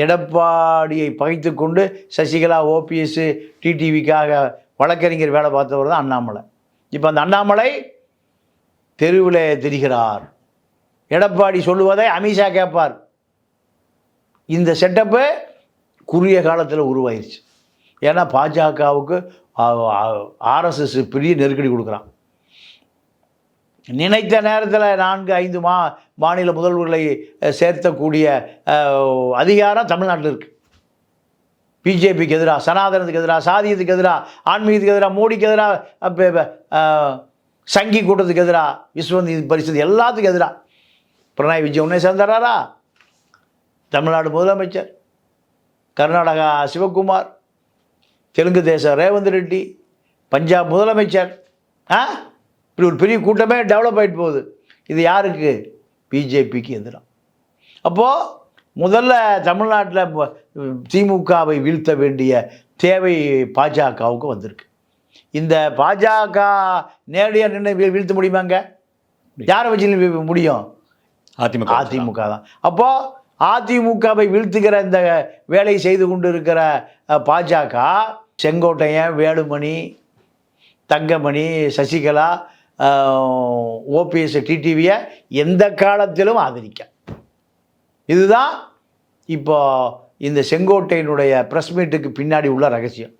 எடப்பாடியை பகைத்து கொண்டு சசிகலா, ஓபிஎஸ், டிடிவிக்காக வழக்கறிஞர் வேலை பார்த்தவர் தான் அண்ணாமலை. இப்போ அந்த அண்ணாமலை தெருவில் தெரிகிறார். எடப்பாடி சொல்லுவதை அமித்ஷா கேட்பார். இந்த செட்டப்பு குறுகிய காலத்தில் உருவாயிருச்சு. ஏன்னா பாஜகவுக்கு ஆர்எஸ்எஸ் பெரிய நெருக்கடி கொடுக்குறான். நினைத்த நேரத்தில் 4-5 மாநில முதல்வர்களை சேர்த்தக்கூடிய அதிகாரம் தமிழ்நாட்டில் இருக்குது. பிஜேபிக்கு எதிராக, சனாதனத்துக்கு எதிராக, சாதியத்துக்கு எதிராக, ஆன்மீகத்துக்கு எதிராக, மோடிக்கு எதிராக, சங்கி கூட்டத்துக்கு எதிராக, விஸ்வ பரிசு எல்லாத்துக்கும் எதிராக பினராயி விஜயன் உடனே சேர்ந்துடுறாரா? தமிழ்நாடு முதலமைச்சர், கர்நாடகா சிவகுமார், தெலுங்கு தேசம் ரேவந்த் ரெட்டி, பஞ்சாப் முதலமைச்சர், இப்படி ஒரு பெரிய கூட்டமே டெவலப் ஆகிட்டு போகுது. இது யாருக்கு? பிஜேபிக்கு எதிராக. அப்போது முதல்ல தமிழ்நாட்டில் திமுகவை வீழ்த்த வேண்டிய தேவை பாஜகவுக்கு வந்திருக்கு. இந்த பாஜக நேரடியாக நின்று வீழ்த்த முடியுமாங்க? யாரை வச்சு முடியும்? அதிமுக தான். அப்போது அதிமுகவை வீழ்த்துகிற இந்த வேலையை செய்து கொண்டு இருக்கிற பாஜக செங்கோட்டையன், வேலுமணி, தங்கமணி, சசிகலா, ஓபிஎஸ், டிடிவியை எந்த காலத்திலும் ஆதரிக்க. இதுதான் இப்போ இந்த செங்கோட்டையினுடைய ப்ரெஸ் மீட்டுக்கு பின்னாடி உள்ள ரகசியம்.